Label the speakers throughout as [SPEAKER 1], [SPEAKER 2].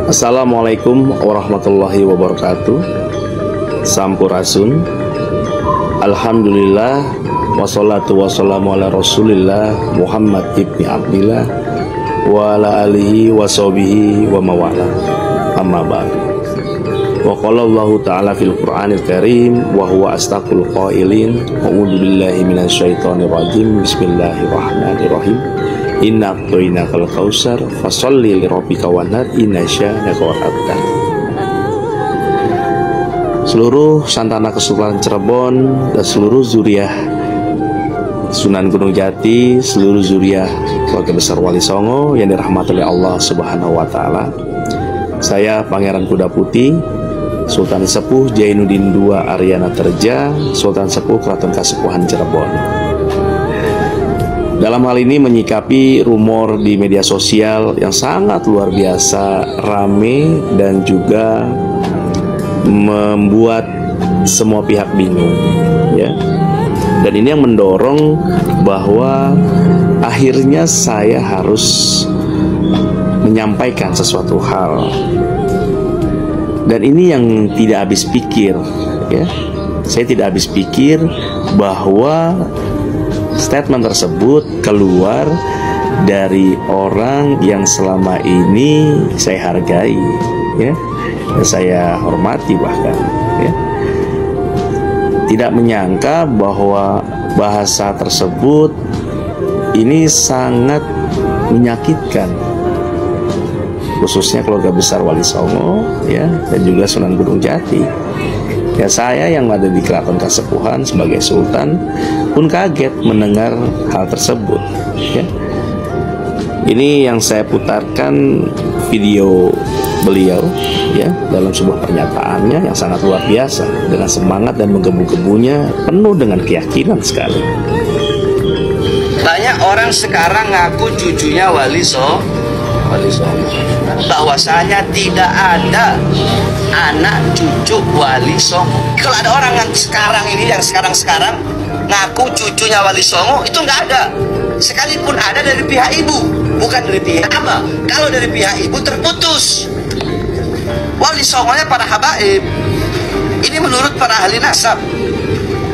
[SPEAKER 1] Assalamualaikum warahmatullahi wabarakatuh. Sampurasun. Alhamdulillah wassalatu wassalamu ala Rasulillah Muhammad ibni Abdillah wa ala alihi wa sahbihi wa mawala. Amma ba'd. Wa qala Allah ta'ala fil Qur'anil Karim wa huwa astaqul qailin a'udzu billahi minasyaitonir rajim. Bismillahirrahmanirrahim. Inna a'tainakal kautsar fasholli lirabbika wanhar inna syanaka wal-abtar. Seluruh santana Kesultanan Cirebon dan seluruh zuriah Sunan Gunung Jati, seluruh zuriah keluarga besar Wali Songo yang dirahmati oleh Allah Subhanahu wa taala. Saya Pangeran Kuda Putih, Sultan Sepuh Jainuddin II Aryana Terja, Sultan Sepuh Keraton Kasepuhan Cirebon. Dalam hal ini menyikapi rumor di media sosial yang sangat luar biasa rame dan juga membuat semua pihak bingung, ya. Dan ini yang mendorong bahwa akhirnya saya harus menyampaikan sesuatu hal. Dan ini yang tidak habis pikir, ya. Saya tidak habis pikir bahwa statement tersebut keluar dari orang yang selama ini saya hargai, ya, dan saya hormati bahkan, ya. Tidak menyangka bahwa bahasa tersebut ini sangat menyakitkan, khususnya keluarga besar Wali Songo, ya, dan juga Sunan Gunung Jati. Ya, saya yang ada di Keraton Kasepuhan sebagai Sultan pun kaget mendengar hal tersebut, ya. Ini yang saya putarkan video beliau, ya, dalam sebuah pernyataannya yang sangat luar biasa, dengan semangat dan menggebu-gebunya penuh dengan keyakinan sekali.
[SPEAKER 2] Banyak orang sekarang ngaku cucunya Wali Songo, bahwasanya tidak ada anak cucu Wali Songo. Kalau ada orang yang sekarang ini, yang sekarang ngaku cucunya Wali Songo, itu nggak ada. Sekalipun ada dari pihak ibu, bukan dari pihak apa. Kalau dari pihak ibu terputus. Wali Songonya para habaib. Ini menurut para ahli nasab,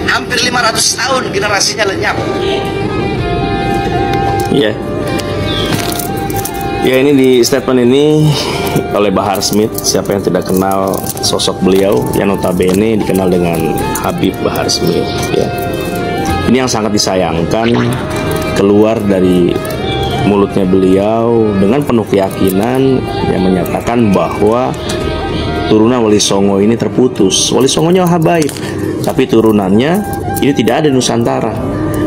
[SPEAKER 2] hampir 500 tahun generasinya lenyap.
[SPEAKER 1] Ya. Ya, ini di statement ini oleh Bahar Smith. Siapa yang tidak kenal sosok beliau yang notabene dikenal dengan Habib Bahar Smith, ya. Ini yang sangat disayangkan keluar dari mulutnya beliau dengan penuh keyakinan yang menyatakan bahwa turunan Wali Songo ini terputus. Wali Songonya habaib, tapi turunannya ini tidak ada di Nusantara.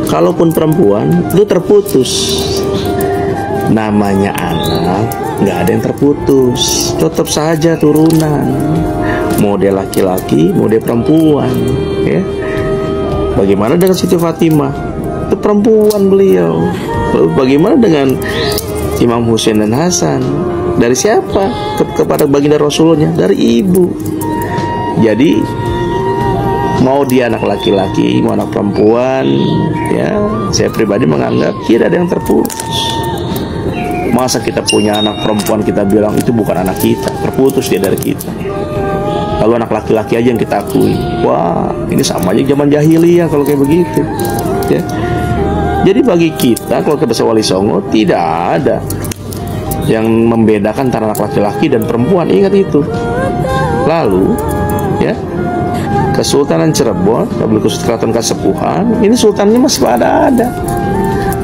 [SPEAKER 1] Kalaupun perempuan itu terputus. Namanya anak nggak ada yang terputus, tetap saja turunan, model laki-laki, model perempuan, ya. Bagaimana dengan Siti Fatimah? Itu perempuan beliau. Lalu bagaimana dengan Imam Husain dan Hasan? Dari siapa? Kepada baginda Rasulnya? Dari ibu. Jadi mau dia anak laki-laki, mau anak perempuan, ya, saya pribadi menganggap tidak ada yang terputus. Masa kita punya anak perempuan kita bilang itu bukan anak kita, terputus dia dari kita. Lalu anak laki-laki aja yang kita akui. Wah, ini sama aja zaman jahiliyah kalau kayak begitu, ya. Jadi bagi kita keluarga besar Wali Songo tidak ada yang membedakan antara anak laki-laki dan perempuan. Ingat itu. Lalu, ya, Kesultanan Cirebon, Keraton Kasepuhan, ini sultannya masih ada.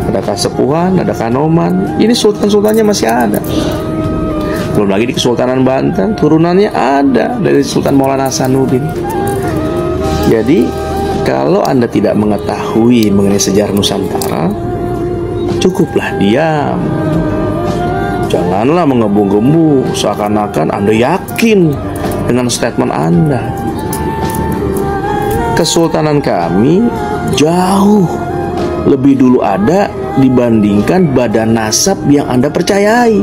[SPEAKER 1] Ada Kasepuhan, ada Kanoman. Ini sultan-sultannya masih ada. Belum lagi di Kesultanan Banten, turunannya ada dari Sultan Maulana Hasanuddin. Jadi kalau Anda tidak mengetahui mengenai sejarah Nusantara, cukuplah diam. Janganlah menggembu-gembu seakan-akan Anda yakin dengan statement Anda. Kesultanan kami jauh lebih dulu ada dibandingkan badan nasab yang Anda percayai,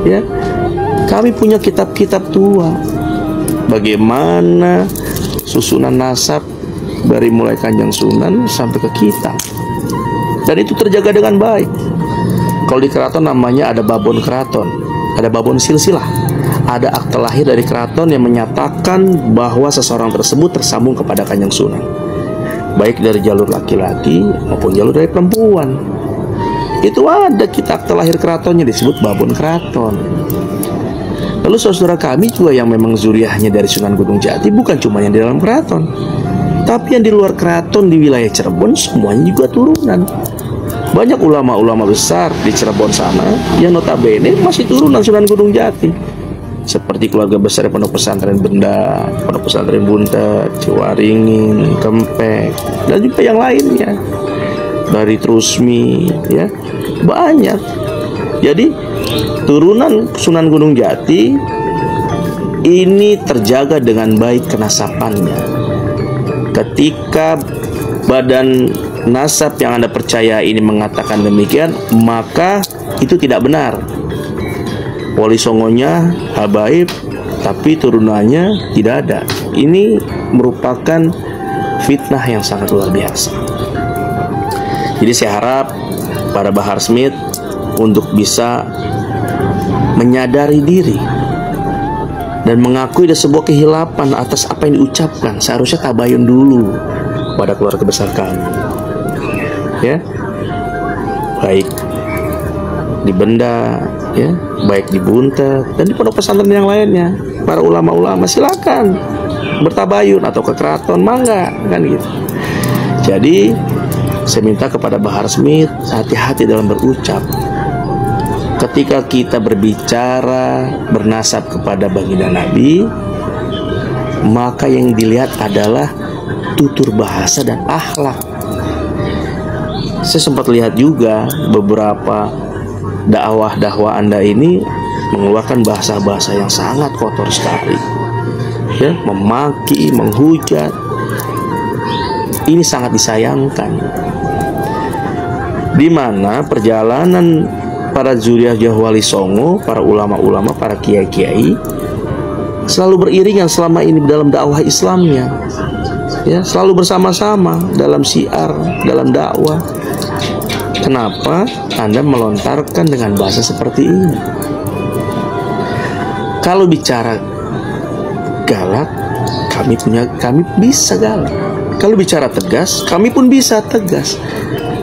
[SPEAKER 1] ya. Kami punya kitab-kitab tua bagaimana susunan nasab dari mulai Kanjeng Sunan sampai ke kita, dan itu terjaga dengan baik. Kalau di keraton namanya ada babon keraton, ada babon silsilah, ada akte lahir dari keraton yang menyatakan bahwa seseorang tersebut tersambung kepada Kanjeng Sunan, baik dari jalur laki-laki maupun jalur dari perempuan. Itu ada kitab akte lahir keratonnya, disebut babon keraton. Lalu saudara kami juga yang memang zuriahnya dari Sunan Gunung Jati bukan cuma yang di dalam keraton, tapi yang di luar keraton di wilayah Cirebon semuanya juga turunan. Banyak ulama-ulama besar di Cirebon sana yang notabene masih turunan Sunan Gunung Jati, seperti keluarga besar Pondok Pesantren Benda, Pondok Pesantren Buntet, Ciwaringin, Kempek, dan juga yang lainnya, dari Trusmi, ya banyak. Jadi turunan Sunan Gunung Jati ini terjaga dengan baik kenasapannya. Ketika badan nasab yang Anda percaya ini mengatakan demikian, maka itu tidak benar. Wali Songonya habaib, tapi turunannya tidak ada. Ini merupakan fitnah yang sangat luar biasa. Jadi saya harap para Bahar Smith untuk bisa menyadari diri dan mengakui ada sebuah kehilapan atas apa yang diucapkan. Seharusnya tabayun dulu pada keluarga besar kami, ya, baik di Benda, ya, baik di Buntet dan di pondok pesantren yang lainnya. Para ulama-ulama silakan bertabayun atau ke keraton, mangga, kan gitu. Jadi saya minta kepada Bahar Smith hati-hati dalam berucap. Ketika kita berbicara bernasab kepada baginda Nabi, maka yang dilihat adalah tutur bahasa dan akhlak. Saya sempat lihat juga beberapa dakwah Anda ini mengeluarkan bahasa-bahasa yang sangat kotor sekali, ya, memaki, menghujat. Ini sangat disayangkan, di mana perjalanan para zuriat Wali Songo, para ulama-ulama, para kiai-kiai selalu beriringan selama ini dalam dakwah Islamnya, ya, selalu bersama-sama dalam syiar, dalam dakwah. Kenapa Anda melontarkan dengan bahasa seperti ini? Kalau bicara galak, kami bisa galak. Kalau bicara tegas, kami pun bisa tegas.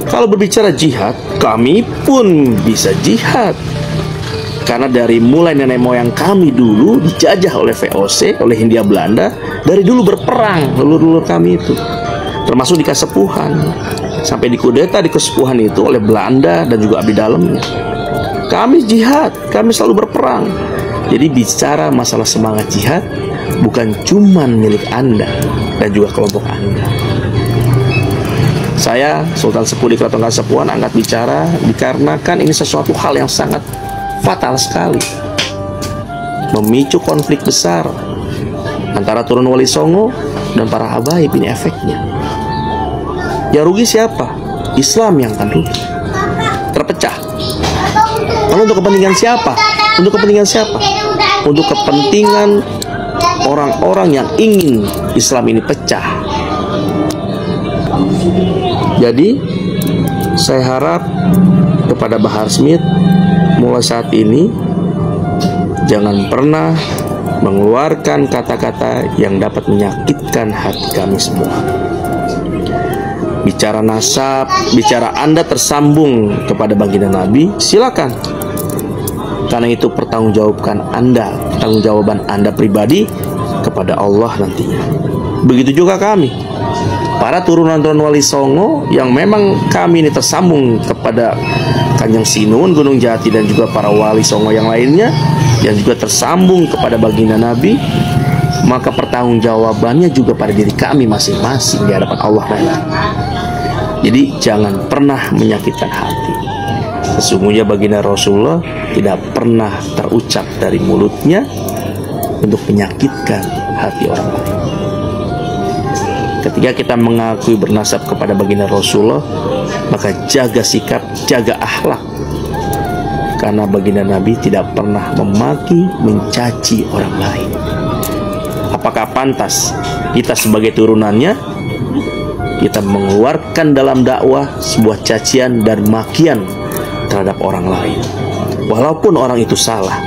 [SPEAKER 1] Kalau berbicara jihad, kami pun bisa jihad. Karena dari mulai nenek moyang kami dulu dijajah oleh VOC, oleh Hindia Belanda, dari dulu berperang leluhur kami itu, termasuk di Kasepuhan, sampai dikudeta di Kasepuhan itu oleh Belanda dan juga abdi dalamnya. Kami jihad, kami selalu berperang. Jadi bicara masalah semangat jihad bukan cuman milik Anda dan juga kelompok Anda. Saya, Sultan Sepuh di Keraton Kasepuhan, angkat bicara dikarenakan ini sesuatu hal yang sangat fatal sekali, memicu konflik besar antara turun Wali Songo dan para habaib. Ini efeknya. Yang rugi siapa? Islam yang akan rugi, terpecah. Lalu untuk kepentingan siapa? Untuk kepentingan siapa? Untuk kepentingan orang-orang yang ingin Islam ini pecah. Jadi saya harap kepada Bahar Smith, mulai saat ini jangan pernah mengeluarkan kata-kata yang dapat menyakitkan hati kami semua. Bicara nasab, bicara Anda tersambung kepada baginda Nabi, silakan. Karena itu pertanggungjawaban Anda pribadi kepada Allah nantinya. Begitu juga kami, para turunan-turunan Wali Songo yang memang kami ini tersambung kepada Kanjeng Sinun Gunung Jati dan juga para Wali Songo yang lainnya yang juga tersambung kepada baginda Nabi, maka pertanggungjawabannya juga pada diri kami masing-masing di hadapan Allah nanti. Jadi jangan pernah menyakitkan hati. Sesungguhnya baginda Rasulullah tidak pernah terucap dari mulutnya untuk menyakitkan hati orang lain. Ketika kita mengakui bernasab kepada baginda Rasulullah, maka jaga sikap, jaga akhlak. Karena baginda Nabi tidak pernah memaki, mencaci orang lain. Apakah pantas kita sebagai turunannya, kita mengeluarkan dalam dakwah sebuah cacian dan makian terhadap orang lain, walaupun orang itu salah,